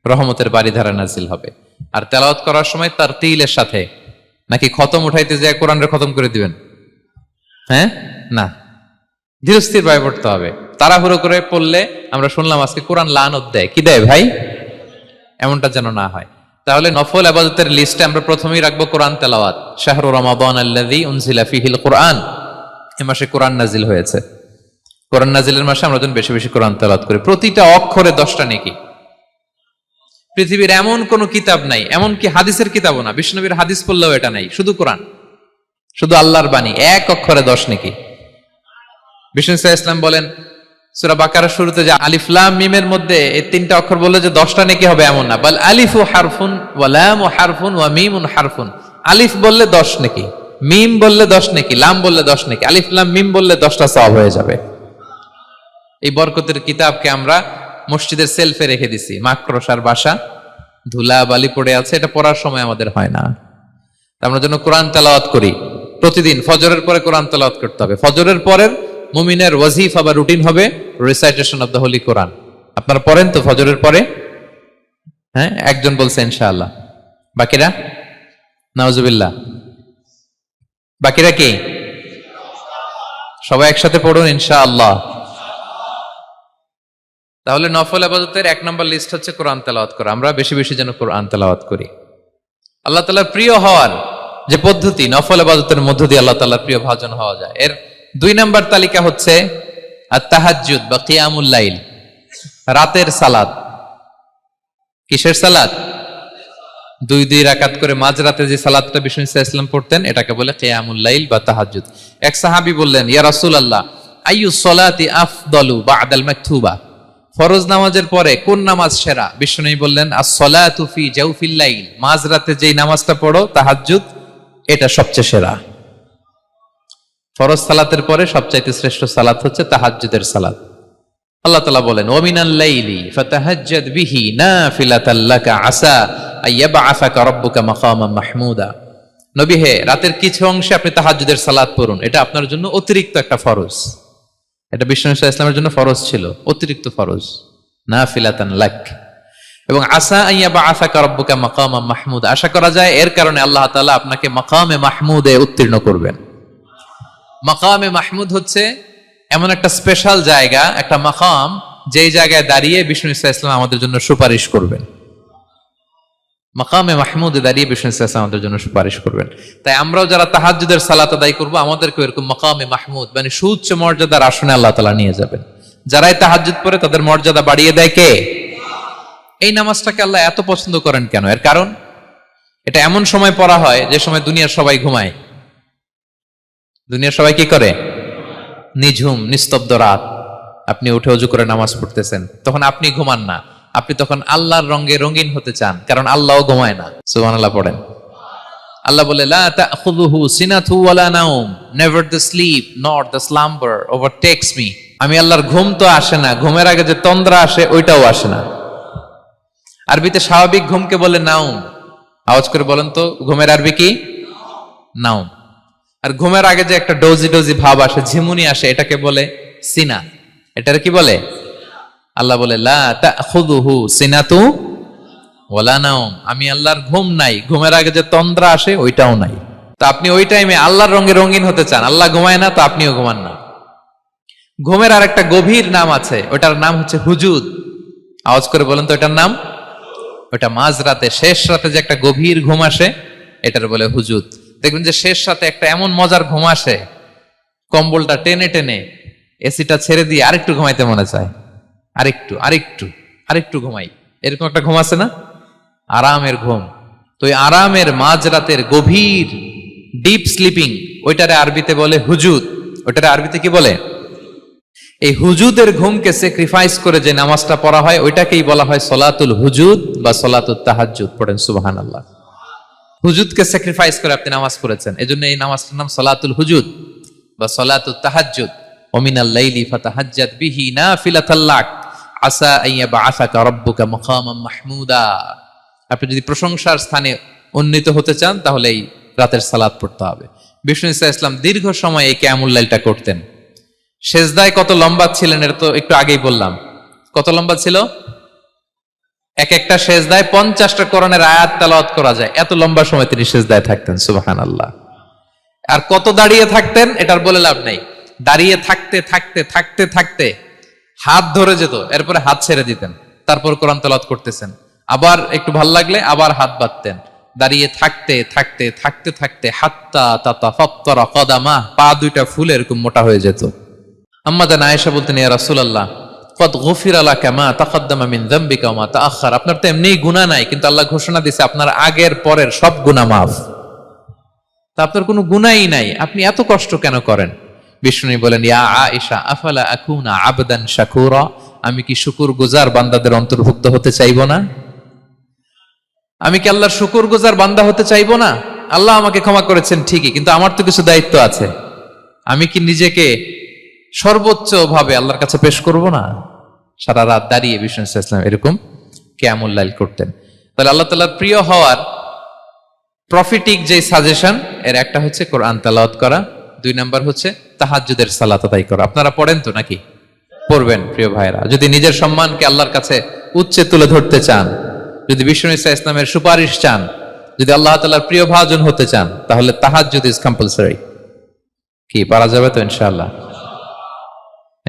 রহমতের বারিধারা নাজিল হবে। আর তেলাওয়াত করার সময় তারতিলের সাথে, নাকি খতম উঠাইতে যায় কোরআনের খতম করে দিবেন? হ্যাঁ, না, ধীরস্থির ভাবে পড়তে হবে। তাড়াহুড়ো করে পড়লে আমরা শুনলাম আজকে কোরআন লানত দেয়, কি দেয় ভাই? এমনটা যেন না হয়। তাহলে নফল ইবাদতের লিস্টে আমরা প্রথমেই রাখবো কোরআন তেলাওয়াত। শাহরু রমাদান আল্লাযী উনজিলা ফীহিল কোরআন, এই মাসে কোরআন নাজিল হয়েছে। কোরআন নাজিলের মাসে আমরা যেন বেশি বেশি কোরআন তেলাওয়াত করি। প্রতিটা অক্ষরে 10টা নেকি। পৃথিবীর এমন কোন কিতাব নাই, এমনকি হাদিসের কিতাবও না, বিষ্ণুনবীর হাদিস পড়লেও এটা নাই, শুধু কোরআন, শুধু আল্লাহর বাণী, এক অক্ষরে 10 নেকি। বিষ্ণু ইসলাম বলেন সূরা বাকারার শুরুতে যে আলিফ লাম মিমের মধ্যে এই 3টা অক্ষর বললে যে 10টা নেকি হবে এমন না, বল আলিফু হারফুন ওয়া লামু হারফুন ওয়া মিমুন হারফুন। আলিফ বললে 10 নেকি, মিম বললে 10 নেকি, লাম বললে 10 নেকি, আলিফ লাম মিম বললে 10টা সওয়াব হয়ে যাবে। এই বরকতের কিতাবকে আমরা মসজিদের সেলফে রেখে দিছি, মাকড়সার বাসা, ধুলা বালি পড়ে আছে, এটা পড়ার সময় আমাদের হয় না। আমরা যেন কোরআন তেলাওয়াত করি প্রতিদিন। ফজরের পরে কোরআন তেলাওয়াত করতে হবে। ফজরের পরের মুমিনের ওয়াজিফা বা রুটিন হবে রিসাইটেশন অফ দ্য হোলি কোরআন। আপনারা পড়েন তো ফজরের পরে? হ্যাঁ, একজন বলছে ইনশাআল্লাহ, বাকিরা নাউজুবিল্লাহ। বাকিরা কি? সবাই একসাথে পড়ুন ইনশাআল্লাহ। তাহলে নফল ইবাদতের 1 নম্বর লিস্ট হচ্ছে কোরআন তেলাওয়াত করা। আমরা বেশি বেশি যেন কোরআন তেলাওয়াত করি। আল্লাহ তাআলার প্রিয় হওয়ার যে পদ্ধতি, নফল ইবাদতের মধ্য দিয়ে আল্লাহ তাআলার প্রিয় ভাজন হওয়া যায়। এর 2 নম্বর তালিকা হচ্ছে আত-তাহাজ্জুদ বা কিয়ামুল লাইল, রাতের সালাত। কিসের সালাত? 2 রাকাত করে মাঝরাতে যে সালাতটা বিষ্ণু ইসলাম পড়তেন এটাকে বলে কিয়ামুল লাইল বা তাহাজ্জুদ। এক সাহাবী বললেন, ইয়া রাসূলুল্লাহ আইয়ু সলাতি আফদালু বা'দাল মাকতুবা, ফরজ নামাজের পরে কোন নামাজ সেরা? বিষ্ণু বললেন আস-সালাতু ফি জাওফিল লাইল, মাঝরাতে যেই নামাজটা পড়ো তাহাজ্জুদ, এটা সবচেয়ে সেরা। ফরজ সালাতের পরে সবচাইতে শ্রেষ্ঠ সালাত হচ্ছে তাহাজ্জুদের সালাত। আল্লাহ তাআলা বলেন ওয়া মিনাল লাইলি ফাতাহাজ্জাদ বিহি নাফিলাতাল লাকা আসা আইয়াবআসাকা রাব্বুকা মাকামান মাহমুদা। নবী হে, রাতের কিছু অংশে আপনি তাহাজ্জুদের সালাত পড়ুন, এটা আপনার জন্য অতিরিক্ত একটা ফরজ। এটা বিষ্ণু ইসলামের জন্য ফরজ ছিল, অতিরিক্ত ফরজ, নাফিলাতান লাক। এবং আসা আইয়াবআসাকা রাব্বুকা মাকামান মাহমুদা, আশা করা যায় এর কারণে আল্লাহ তাআলা আপনাকে মাকামে মাহমুদে উত্তীর্ণ করবেন। মাকামে মাহমুদ হচ্ছে এমন একটা স্পেশাল জায়গা, একটা মাকাম, যেই জায়গায় দাঁড়িয়ে বিষ্ণু ইসলাম আমাদের জন্য সুপারিশ করবেন। মাকামে মাহমুদে দাঁড়িয়ে বিষ্ণু ইসলাম আমাদের জন্য সুপারিশ করবেন। তাই আমরাও যারা তাহাজ্জুদের সালাত আদায় করবো, আমাদেরকে এরকম মাকামে মাহমুদ মানে সুউচ্চ মর্যাদার আসনে আল্লাহ তাআলা নিয়ে যাবেন। যারাই তাহাজ্জুদ পড়ে তাদের মর্যাদা বাড়িয়ে দেয় কে? এই নামাজটাকে আল্লাহ এত পছন্দ করেন কেন? এর কারণ এটা এমন সময় পড়া হয় যে সময় দুনিয়ার সবাই ঘুমায়। দুনিয়ার সবাই কি করে? নিঝুম নিস্তব্ধ রাত, আপনি উঠে ওযু করে নামাজ পড়তেছেন, তখন আপনি ঘুমান না, আপনি তখন আল্লাহর রঙে রঙিন হতে চান, কারণ আল্লাহও ঘুমায় না। সুবহানাল্লাহ পড়েন। আল্লাহ বলে লা তাখুযুহু সিনাতু ওয়ালা নাওম, never the sleep not the slumber overtakes me. আমি আল্লাহর ঘুম তো আসে না, ঘুমের আগে যে তন্দ্রা আসে ওইটাও আসে না। আরবিতে স্বাভাবিক ঘুমকে বলে নাওম। আওয়াজ করে বলেন তো ঘুমের আরবি কি? নাওম। আর ঘুমের আগে যে একটা ডোজি ডোজি ভাব আসে, ঝিমুনি আসে, এটাকে বলে সিনা। এটার কি বলে? আল্লাহ বলে লা তাখুযুহু সিনাতু ওয়ালা নাওম, আমি আল্লাহর ঘুম নাই, ঘুমের আগে যে তন্দ্রা আসে ওইটাও নাই। তো আপনি ওই টাইমে আল্লাহর রঙে রঙিন হতে চান, আল্লাহ ঘুমায় না, তো আপনিও ঘুমান না। ঘুমের আর একটা গভীর নাম আছে, ওটার নাম হচ্ছে হুজুদ। আওয়াজ করে বলেন তো এটার নাম? ওটা মাঝরাতে, শেষ রাতে যে একটা গভীর ঘুম আসে, এটার বলে হুজুদ। দেখবেন যে শেষ রাতে একটা এমন মজার ঘুম আসে, কম্বলটা টেনে টেনে এসিটা ছেড়ে দিয়ে আরেকটু ঘুমাইতে মনে চায়, আরেকটু আরেকটু আরেকটু ঘুমাই, এরকম একটা ঘুম আছে না? আরামের ঘুম। তো এই আরামের মাঝরাতের গভীর ডিপ স্লিপিং, ওইটারে আরবিতে বলে হুজুদ। ওইটারে আরবিতে কি বলে? এই হুজুদের ঘুমকে স্যাক্রিফাইস করে যে নামাজটা পড়া হয় ওইটাকেই বলা হয় সলাতুল হুজুদ বা সলাতুত তাহাজ্জুদ। পড়েন সুবহানাল্লাহ। হুজুদকে স্যাক্রিফাইস করে আপনি নামাজ পড়েছেন, এজন্য এই নামাজটার নাম সলাতুল হুজুদ বা সলাতুত তাহাজ্জুদ। ওয়া মিনাল লাইলি ফাতাহাজ্জাদ বিহি নাফিলাতাল লাক আসা আইয়াবআসাকা রাব্বুকা মাকামান মাহমুদা। আপনি যদি প্রশংসার স্থানে উন্নীত হতে চান তাহলে এই রাতের সালাত পড়তে হবে। বিষ্ণু ইসলাম দীর্ঘ সময় এই কিয়ামুল লাইলটা করতেন। সেজদায় কত লম্বা ছিলেন এটা তো একটু আগেই বললাম। কত লম্বা ছিল? এক একটা সেজদায় 50টা কোরআনের আয়াত তেলাওয়াত করা যায়, এত লম্বা সময় তিনি সেজদায় থাকতেন। সুবহানাল্লাহ। আর কত দাঁড়িয়ে থাকতেন এটার বলে লাভ নাই। দাঁড়িয়ে থাকতে থাকতে থাকতে থাকতে হাত ধরে যেত, এরপরে হাত ছেড়ে দিতেন, তারপর কোরআন তেলাওয়াত করতেছেন, আবার একটু ভাল লাগলে আবার হাত বাঁধতেন। দাঁড়িয়ে থাকতে থাকতে থাকতে থাকতে হাত্তা তাতাফাত্তারা কদামা, পা দুইটা ফুলে এরকম মোটা হয়ে যেত। আম্মা জান আয়েশা বলতেন, ইয়া রাসূলুল্লাহ কদ গুফিরা লাকা মা তাকাদ্দামা মিন যামবিকা ওয়া মা তাআখার, আপনার তো এমনিই গুনাহ নাই, কিন্তু আল্লাহ ঘোষণা দিয়েছে আপনার আগের পরের সব গুনাহ মাফ। তা আপনার কোনো গুনাহই নাই, আপনি এত কষ্ট কেন করেন? বিষ্ণু বলেন, ইয়া আয়েশা আফালা আকুনা আবদান শাকুরা, আমি কি শুকরগুজার বান্দাদের অন্তর্ভুক্ত হতে চাইবো না? আমি কি আল্লাহর শুকরগুজার বান্দা হতে চাইবো না? আল্লাহ আমাকে ক্ষমা করেছেন ঠিকই, কিন্তু আমার তো কিছু দায়িত্ব আছে। আমি কি নিজেকে সর্বোচ্চ ভাবে আল্লাহর কাছে পেশ করব না? সারা রাত দাঁড়িয়ে বিষ্ণু ইসলাম এরকম কিয়ামুল লাইল করতেন। তাহলে আল্লাহ তাআলার প্রিয় হওয়ার প্রফিটিক যে সাজেশন, এর একটা হচ্ছে কোরআন তেলাওয়াত করা, 2 নাম্বার হচ্ছে তাহাজ্জুদের সালাত আদায় করা। আপনারা পড়েন তো নাকি? পড়বেন প্রিয় ভাইরা। যদি নিজের সম্মানকে আল্লাহর কাছে উচ্চে তুলে ধরতে চান, যদি বিষ্ণু ইসলামের সুপারিশ চান, যদি আল্লাহ তাআলার প্রিয় ভাজন হতে চান, তাহলে তাহাজ্জুদ ইজ কম্পালসরি। কি পারা যাবে তো? ইনশাআল্লাহ,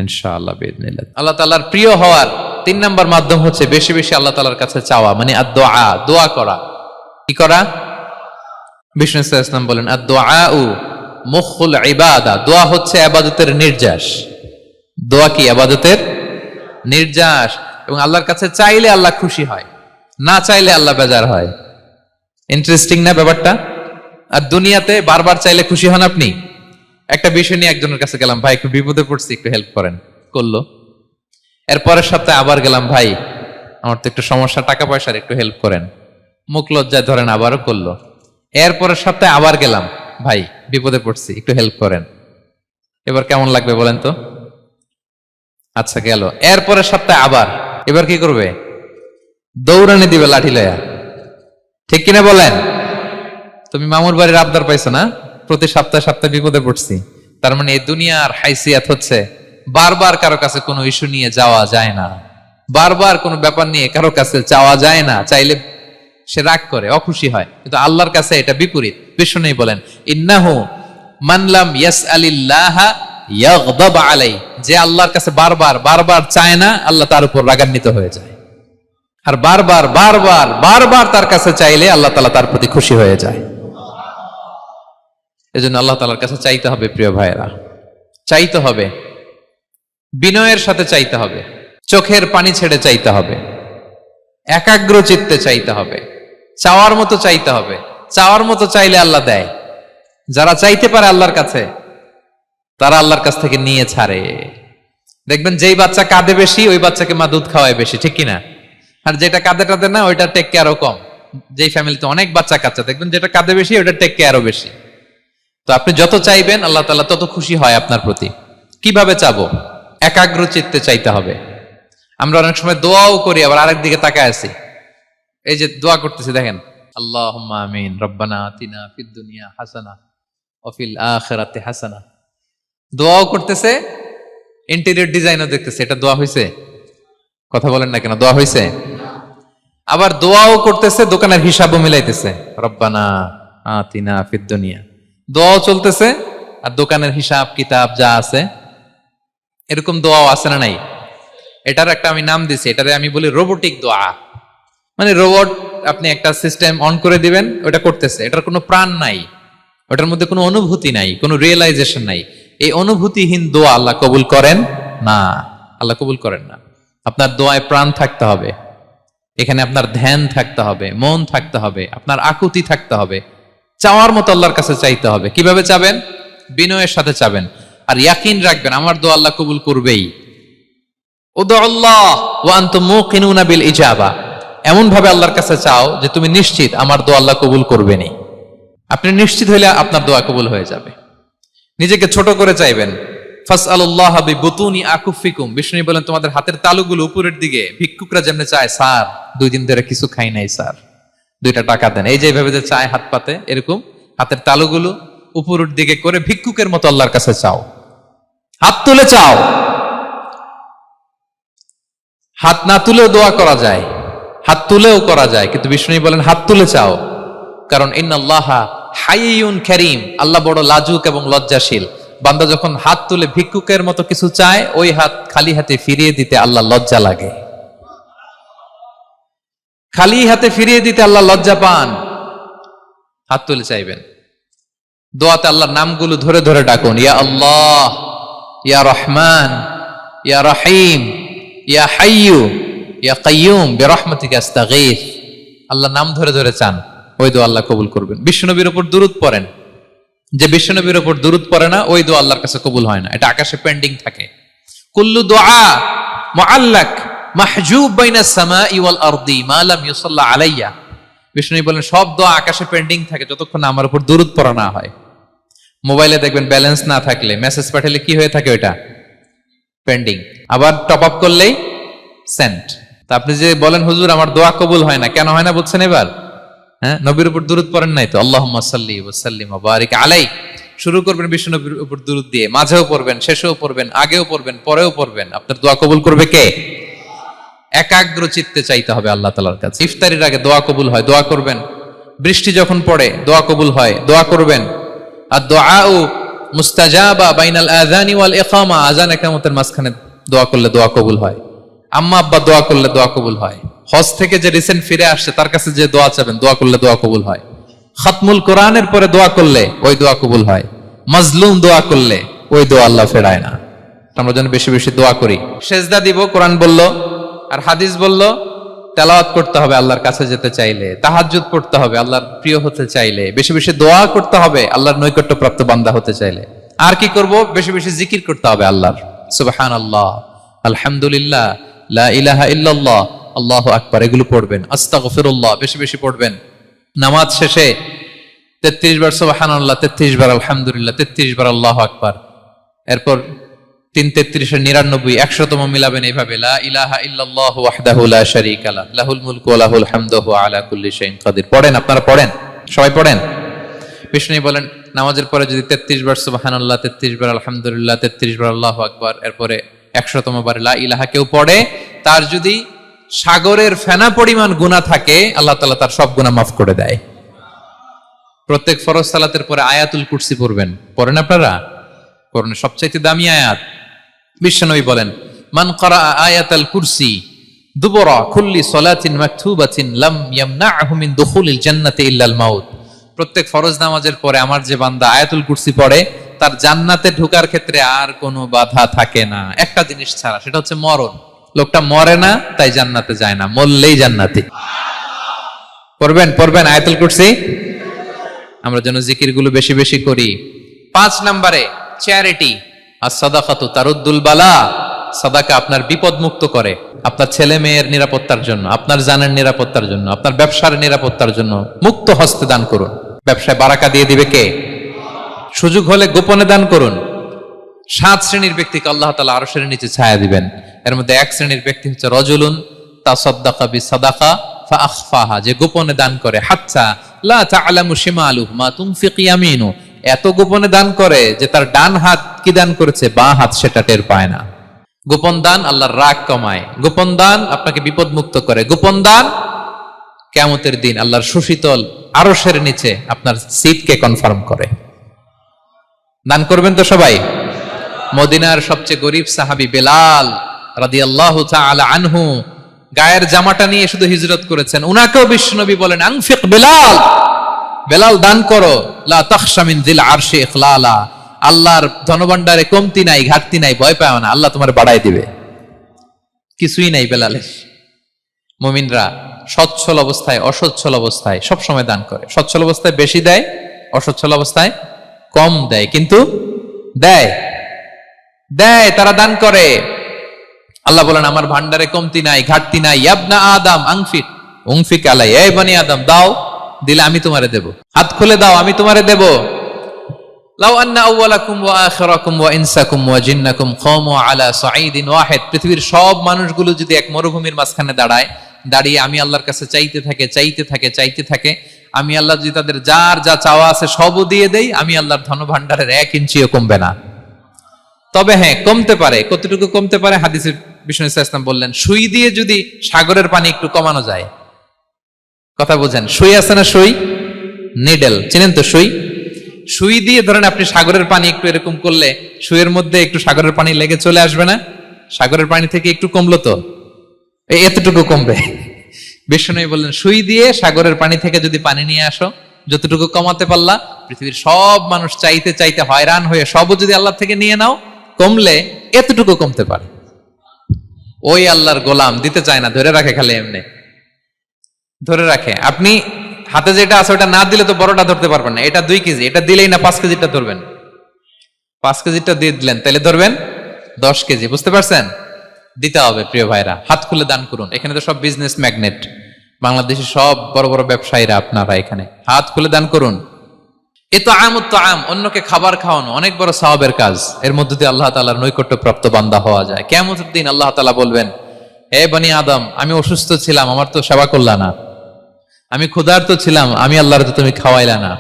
ইনশাআল্লাহ বিইذنিল্লাহ। আল্লাহ তাআলার প্রিয় হওয়ার 3 নাম্বার মাধ্যম হচ্ছে বেশি বেশি আল্লাহ তাআলার কাছে চাওয়া, মানে আদ-দুআ, দোয়া করা। কি করা? বিষ্ণু ইসলাম বলেন, আদ-দুআউ মুখুল ইবাদা, দোয়া হচ্ছে ইবাদতের নির্যাস। দোয়া কি? ইবাদতের নির্যাস। এবং আল্লাহর কাছে চাইলে আল্লাহ খুশি হয়, না চাইলে আল্লাহ বেজার হয়। ইন্টারেস্টিং না ব্যাপারটা? আর দুনিয়াতে বারবার চাইলে খুশি হন আপনি? একটা বিষয় নিয়ে একজনের কাছে গেলাম, ভাই একটু বিপদে পড়ছি, একটু হেল্প করেন, করলো। এর পরের সপ্তাহে আবার গেলাম, ভাই আমার তো একটু সমস্যা, টাকা পয়সার, একটু হেল্প করেন, মুখ লজ্জায় ধরেন, আবারও করলো। এর পরের সপ্তাহে আবার গেলাম, ভাই বিপদে পড়ছি, একটু হেল্প করেন। এবার কেমন লাগবে বলেন তো? আচ্ছা গেল। এর পরের সপ্তাহে আবার, এবার কি করবে? দৌড়ানি দিবে লাঠি লয়া। ঠিক কিনা বলেন? তুমি মামুর বাড়ির আবদার পাইছো না, প্রতি সপ্তাহে সপ্তাহে বিপদে পড়ছি। তার মানে এই দুনিয়ার হাইসিয়াত হচ্ছে বারবার কারো কাছে কোনো ইস্যু নিয়ে যাওয়া যায় না, বারবার কোনো ব্যাপার নিয়ে কারো কাছে চাওয়া যায় না। চাইলে সে রাগ করে, অখুশি হয়, কিন্তু আল্লাহর কাছে এটা বিপরীত। বিষ্ণু বলেন, ইন্নাহু মান লাম ইয়াসআলিল্লাহা ইয়াগদাব আলাই, যে আল্লাহর কাছে বারবার বারবার চায় না, আল্লাহ তার উপর রাগান্বিত হয়ে যায়। আর বারবার বারবার বারবার তার কাছে চাইলে আল্লাহ তাআলা তার প্রতি খুশি হয়ে যায়। এজন্য আল্লাহ তাআলার কাছে চাইতে হবে প্রিয় ভাইয়েরা, চাইতে হবে, বিনয়ের সাথে চাইতে হবে, চোখের পানি ছেড়ে চাইতে হবে, একাগ্র চিত্তে চাইতে হবে, চাওয়ার মতো চাইতে হবে। চাওয়ার মতো চাইলে আল্লাহ দেয়। যারা চাইতে পারে আল্লাহর কাছে, তারা আল্লাহর কাছ থেকে নিয়ে ছাড়ে। দেখবেন যেই বাচ্চা কাঁদে বেশি, ওই বাচ্চাকে মা দুধ খাওয়ায় বেশি, ঠিক কিনা? আর যেটা কাঁদে টাদে না, ওইটা টেক কেয়ারও কম। যেই ফ্যামিলিতে অনেক বাচ্চা কাচ্চা, দেখবেন যেটা কাঁদে বেশি, ওইটা টেক কেয়ারও বেশি। তো আপনি যত চাইবেন আল্লাহ তাআলা তত খুশি হয় আপনার প্রতি। কিভাবে চাবো? একাগ্র চিত্তে চাইতে হবে। আমরা অনেক সময় দোয়াও করি, আবার আরেক দিকে তাকায় আছি। এই যে দোয়া করতেছি, দেখেন, আল্লাহুম্মা আমিন, রব্বানা আতিনা ফিদ দুনিয়া হাসানা ওয়া ফিল আখিরাতি হাসানা। দোয়াও করতেছে, ইন্টেরিয়র ডিজাইনও দেখতেছে। এটা দোয়া হইছে? কথা বলেন না কেন? দোয়া হইছে? আবার দোয়াও করতেছে, দোকানের হিসাবও মিলাইতেছে, রব্বানা আতিনা ফিদ দুনিয়া। দোয়াও চলতেছে, আর দোকানের হিসাব কিতাব যা আছে, এরকম দোয়াও আছে না নাই? এটার একটা আমি নাম দিছি, এটারে আমি বলি রোবোটিক দোয়া। মানে রোবট, আপনি একটা সিস্টেম অন করে দিবেন, ওটা করতেছে, এটার কোনো প্রাণ নাই, ওটার মধ্যে কোনো অনুভূতি নাই, কোনো রিয়েলাইজেশন নাই। এই অনুভূতিহীন দোয়া আল্লাহ কবুল করেন না, আল্লাহ কবুল করেন না। আপনার দোয়ায় প্রাণ থাকতে হবে, এখানে আপনার ধ্যান থাকতে হবে, মন থাকতে হবে, আপনার আকুতি থাকতে হবে, চাওয়ার মতো আল্লাহর কাছে চাইতে হবে। কিভাবে চাবেন? বিনয়ের সাথে চাবেন, আর ইয়াকিন রাখবেন আমার দোয়া আল্লাহ কবুল করবেই। উদুল্লাহ ওয়া আনতুম মুকিনুনা বিল ইজাবা, এমন ভাবে আল্লাহর কাছে চাও যে তুমি নিশ্চিত আমার দোয়া আল্লাহ কবুল করবেনই। আপনি নিশ্চিত হইলে আপনার দোয়া কবুল হয়ে যাবে। নিজেকে ছোট করে চাইবেন। ফাসআলুল্লাহ বিবুতুনি আকুফিকুম, বিষ্ণু বলেন তোমাদের হাতের তালুগুলো উপরের দিকে, ভিক্ষুকরা যেমন চায়, স্যার 2 দিন ধরে কিছু খাই নাই স্যার, 2টা টাকা দেন, এই যে এইভাবে যে চায় হাত পাতে, এরকম হাতের তালুগুলো উপরের দিকে করে ভিক্ষুকের মতো আল্লাহর কাছে চাও। হাত তুলে চাও, হাত না তুলেও দোয়া করা যায়, হাত তুলেও করা যায়, কিন্তু বিষ্ণু বলেন হাত তুলে চাও। কারণ ইন্নাল্লাহা হাইয়ুন কারীম, আল্লাহ বড় লাজুক এবং লজ্জাশীল। বান্দা যখন হাত তুলে ভিক্ষুকের মতো কিছু চায়, ওই হাত খালি হাতে ফিরিয়ে দিতে আল্লাহ লজ্জা লাগে। খালি হাতে ফিরিয়ে দিতে আল্লাহ লজ্জা পান। হাত তুলে চাইবেন। দোয়াতে আল্লাহর নামগুলো ধরে ধরে ডাকুন, ইয়া আল্লাহ, ইয়া রহমান, ইয়া রহিম, ইয়া হাইয়ু, ইয়া কাইয়ুম বিরহমাতিকা আস্তাগীথ। আল্লাহর নাম ধরে ধরে চান, ওই দোয়া আল্লাহ কবুল করবেন। বিশ্বনবীর উপর দুরূদ পড়েন। যে বিশ্বনবীর উপর দুরূদ পড়ে না, ওই দোয়া আল্লাহর কাছে কবুল হয় না, এটা আকাশে পেন্ডিং থাকে। কুল্লু দুআ মুআল্লাক মাহজুব বাইনাস সামাই ওয়াল আরদি মা লাম ইউসাল্লা আলাইয়া। বিষ্ণু বলেন সব দোয়া আকাশে পেন্ডিং থাকে যতক্ষণ আমার উপর দুরূদ পড়া না হয়। মোবাইলে দেখবেন ব্যালেন্স না থাকলে মেসেজ পাঠালে কি হয়ে থাকে, ওইটা পেন্ডিং। আবার টপ আপ করলেই সেন্ট। তা আপনি যে বলেন হুজুর আমার দোয়া কবুল হয় না, কেন হয় না বলছেন এবার? হ্যাঁ, নবীর উপর দুরূদ পড়েন নাই তো। আল্লাহুম্মা সাল্লি ওয়া সাল্লিম ওয়া বারিক আলাই। শুরু করবেন বিষ্ণু নবীর উপর দুরূদ দিয়ে, মাঝেও পড়বেন, শেষেও পড়বেন, আগেও পড়বেন, পরেও পড়বেন। আপনার দোয়া কবুল করবে কে? একাগ্র চিত্তে চাইতে হবে আল্লাহ তাআলার কাছে। ইফতারির আগে দোয়া কবুল হয়, দোয়া করবেন। বৃষ্টি যখন পড়ে দোয়া কবুল হয়, দোয়া করবেন। আর দুআউ মুস্তাজাবা বাইনাল আযানি ওয়াল ইকামা, আযান ইকামতের মাঝখানে দোয়া করলে দোয়া কবুল হয়। আম্মা আব্বা দোয়া করলে দোয়া কবুল হয়। হজ থেকে যে রিসেন্ট ফিরে আসছে তার কাছে যে দোয়া চাবেন, দোয়া করলে দোয়া কবুল হয়। খাতমুল কোরআনের পরে দোয়া করলে ওই দোয়া কবুল হয়। মাজলুম দোয়া করলে ওই দোয়া আল্লাহ ফেরায় না। আমরা যেন বেশি বেশি দোয়া করি। সেজদা দিব, কোরআন বলল আর হাদিস বলল তেলাওয়াত করতে হবে আল্লাহর কাছে যেতে চাইলে, তাহাজ্জুদ পড়তে হবে আল্লাহর প্রিয় হতে চাইলে, বেশি বেশি দোয়া করতে হবে আল্লাহর নৈকট্যপ্রাপ্ত বান্দা হতে চাইলে। আর কি করব? বেশি বেশি জিকির করতে হবে আল্লাহর। সুবহানাল্লাহ, আলহামদুলিল্লাহ, লা ইলাহা ইল্লাল্লাহ, আল্লাহু আকবার, এগুলো পড়বেন। আস্তাগফিরুল্লাহ বেশি বেশি পড়বেন। নামাজ শেষে 33 বার সুবহানাল্লাহ, 33 বার আলহামদুলিল্লাহ, 33 বার আল্লাহু আকবার। এরপর 3 33 99 100তম মিলাবেন এইভাবে, লা ইলাহা ইল্লাল্লাহু ওয়াহদাহু লা শারীকা লাহু লাহুল মুলকু ওয়া লাহুল হামদু ওয়া হুয়া আলা কুল্লি শাইইন কাদির। পড়েন, আপনারা পড়েন, সবাই পড়েন। বিষ্ণু বলেন নামাজের পরে যদি 33 বার সুবহানাল্লাহ, 33 বার আলহামদুলিল্লাহ, 33 বার আল্লাহু আকবার, এরপরে 100তম বার লা ইলাহা কেউ পড়ে, তার যদি সাগরের ফেনা পরিমাণ গুনাহ থাকে আল্লাহ তাআলা তার সব গুনাহ মাফ করে দেয়। প্রত্যেক ফরজ সালাতের পরে আয়াতুল কুরসি পড়বেন। পড়েন আপনারা? কোরআনের সবচেয়ে দামি আয়াত। বিশ্বনবী বলেন মান ক্বারা আয়াতাল কুরসি দুবরা কুল্লি সালাতিন মাকতুবাতিন লাম ইয়ামনাহু মিন দুখুলিল জান্নাতি ইল্লাল মাউত। প্রত্যেক ফরজ নামাজের পরে আমার যে বান্দা আয়াতুল কুরসি পড়ে তার জান্নাতে ঢোকার ক্ষেত্রে আর কোনো বাধা থাকে না, একটা জিনিস ছাড়া, সেটা হচ্ছে মরণ। লোকটা মরে না তাই জান্নাতে যায় না, মরলেই জান্নাতি। পড়বেন পড়বেন আয়াতুল কুরসি। আমরা যেন জিকিরগুলো বেশি বেশি করি। 5 নম্বরে চ্যারিটি। আর সাদাকাতু তারুদ্দুল বালা। সাদাকা আপনার বিপদ মুক্ত করে, আপনার ছেলে মেয়ের নিরাপত্তার জন্য, আপনার জানের নিরাপত্তার জন্য, আপনার ব্যবসার নিরাপত্তার জন্য মুক্ত হস্তে দান করুন। ব্যবসায় বারাকা দিয়ে দিবে কে? সুযোগ হলে গোপনে দান করুন। 7 শ্রেণীর ব্যক্তিকে আল্লাহ তাআলা আরশের নিচে ছায়া দিবেন। এর মধ্যে 1 শ্রেণীর ব্যক্তি হচ্ছে রজুলুন তাসাদ্দাকা বিসাদাকা ফাআখফাহা, যে গোপনে দান করে, হাত্তা লা তা'লামু শিমালুহু মা তুনফিকু ইয়ামিনু, এত গোপনে দান করে যে তার ডান হাত কি দান করেছে বাঁ হাত সেটা টের পায় না। গোপন দান আল্লাহর রাগ কমায়, গোপন দান আপনাকে বিপদ মুক্ত করে, গোপন দান কিয়ামতের দিন আল্লাহর সুশীতল আরশের নিচে আপনার সিটকে কনফার্ম করে। দান করবেন তো সবাই? মদিনার সবচেয়ে গরিব সাহাবী বেলাল রাদিয়াল্লাহু তাআলা আনহু গায়ের জামাটা নিয়ে শুধু হিজরত করেছেন। উনাকেও বিশ্বনবী বলেন আনফিক বেলাল, বেলাল দান করো, লা তাখশা মিন যিল আরশি ইখলালা, আল্লাহর ধনভাণ্ডারে কমতি নাই, ঘাটতি নাই, ভয় পাও না, আল্লাহ তোমার বাড়ায় দিবে। কিছুই নাই বেলালের। মুমিনরা সচ্ছল অবস্থায় অসচ্ছল অবস্থায় সব সময় দান করে। সচ্ছল অবস্থায় বেশি দেয়, অসচ্ছল অবস্থায় কম দেয়, কিন্তু দেয় দেয়, তারা দান করে। আল্লাহ বলেন আমার ভান্ডারে কমতি নাই, ঘাটতি নাই। ইয়াবনা আদম আনফিক উনফিক আলাই, এই বনি আদম দাও, দিলে আমি তোমারে দেব। হাত খুলে দাও, আমি তোমারে দেব। লাউ আন্না আউওয়ালাকুম ওয়া আখিরাকুম ওয়া ইনসাকুম ওয়া জিন্নাকুম কামু আলা সাঈদিন ওয়াহিদ, পৃথিবীর সব মানুষগুলো যদি এক মরুভূমির মাঝখানে দাঁড়িয়ে আমি আল্লাহর কাছে চাইতে থাকে, আমি আল্লাহ যদি তাদের যার যা চাওয়া আছে সবও দিয়ে দেই, আমি আল্লাহর ধনভাণ্ডারের 1 ইঞ্চিও কমবে না। তবে হ্যাঁ, কমতে পারে। কতটুকু কমতে পারে? হাদিসে বিষ্ণু ইসলাম বললেন সুই দিয়ে যদি সাগরের পানি একটু কমানো যায়। কথা বোঝেন? সুই আছে না? সুই নিডেল, চেনেন তো সুই? সুই দিয়ে ধরেন আপনি সাগরের পানি একটু এরকম করলে সুইয়ের মধ্যে একটু সাগরের পানি লেগে চলে আসবে না? সাগরের পানি থেকে একটু কমলো তো, এতটুকু কমবে। বিষ্ণু বললেন সুই দিয়ে সাগরের পানি থেকে যদি পানি নিয়ে আসো, যতটুকু কমাতে পারলা, পৃথিবীর সব মানুষ চাইতে চাইতে হয়রান হয়ে সবও যদি আল্লাহ থেকে নিয়ে নাও, কমলে এতটুকু কমতে পারে। ওই আল্লাহর গোলাম দিতে চায় না, ধরে রাখে, খালি এমনি ধরে রাখে। আপনি হাতে যেটা আছে ওটা না দিলে তো বড়টা ধরতে পারবেন না। এটা 2 কেজি, এটা দিলেই না 5 কেজিটা ধরবেন। 5 কেজিটা দিয়ে দিলেন, তাহলে ধরবেন 10 কেজি। বুঝতে পারছেন? দিতে হবে প্রিয় ভাইরা, হাত খুলে দান করুন। এখানে তো সব বিজনেস ম্যাগনেট, বাংলাদেশের সব বড় বড় ব্যবসায়ীরা, আপনারা এখানে হাত খুলে দান করুন। এ তো আম, অন্যকে খাবার খাওয়ানো অনেক বড় সওয়াবের কাজ। এর মধ্যে দিয়ে আল্লাহ তাআলার নৈকট্য প্রাপ্ত বান্দা হওয়া যায়। কিয়ামতের দিন আল্লাহ তাআলা বলবেন, হে বনি আদম, আমি অসুস্থ ছিলাম, আমার তো সেবা করলা না। আমি ক্ষুধার্ত ছিলাম, আমি আল্লাহর তো তুমি খাওয়াইলা না।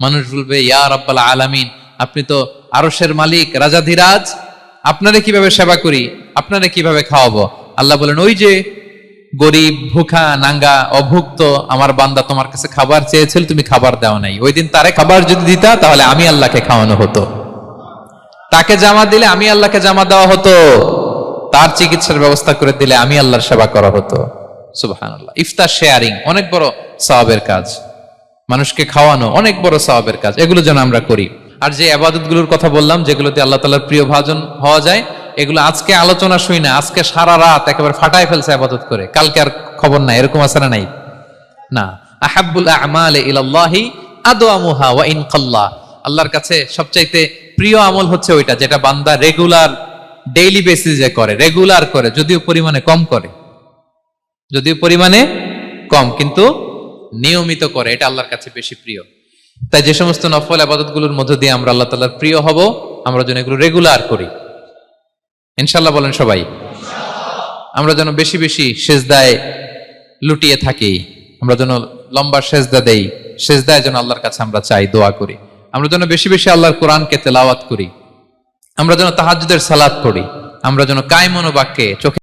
মানুষ বলবে, ইয়া রাব্বাল আলামিন, আপনি তো আরশের মালিক, রাজাধিরাজ, আপনারে কিভাবে সেবা করি, আপনারে কিভাবে খাওয়াবো? আল্লাহ বলেন, ওই যে গরিব, ভুখা, নাঙ্গা, অভুক্ত আমার বান্দা তোমার কাছে খাবার চেয়েছিল, তুমি খাবার দাও নাই। ওই দিন তারে খাবার যদি দিতা, তাহলে আমি আল্লাহকে খাওয়ানো হতো। তাকে জামা দিলে আমি আল্লাহকে জামা দেওয়া হতো। তার চিকিৎসার ব্যবস্থা করে দিলে আমি আল্লাহর সেবা করা হতো। সুবহানাল্লাহ। ইফতার শেয়ারিং অনেক বড় সওয়াবের কাজ, মানুষকে খাওয়ানো অনেক বড় সওয়াবের কাজ। এগুলো যেন আমরা করি। আর যে ইবাদতগুলোর কথা বললাম, যেগুলোতে আল্লাহ তাআলার প্রিয় ভাজন হওয়া যায়, এগুলো আজকে আলোচনা শুই না, আজকে সারা রাত একেবারে ফাটায় ফেলছে ইবাদত করে, কালকে আর খবর নাই, এরকম আছে না? নাই না। আহাব্বুল আ'মালি ইলাল্লাহি আদওয়ামুহা ওয়া ইন কাল্লা। আল্লাহর কাছে সবচাইতে প্রিয় আমল হচ্ছে ওইটা যেটা বান্দা রেগুলার, ডেইলি বেসিসে করে, রেগুলার করে, যদিও পরিমাণে কম করে, যদিও পরিমাণে কম, কিন্তু নিয়মিত করে। এটা আল্লাহর কাছে বেশি প্রিয়। তাই যে সমস্ত নফল ইবাদতগুলোর মধ্য দিয়ে আমরা আল্লাহ তাআলার প্রিয় হব, আমরা যেন এগুলো রেগুলার করি, ইনশাআল্লাহ বলেন সবাই। আমরা যেন বেশি বেশি সেজদায় লুটিয়ে থাকি, আমরা যেন লম্বা সেজদা দেই, সেজদায় যেন আল্লাহর কাছে আমরা চাই, দোয়া করি। আমরা যেন বেশি বেশি আল্লাহর কোরআনকে তেলাওয়াত করি, আমরা যেন তাহাজ্জুদের সালাত পড়ি, আমরা যেন কায়মন বাক্যে চোখে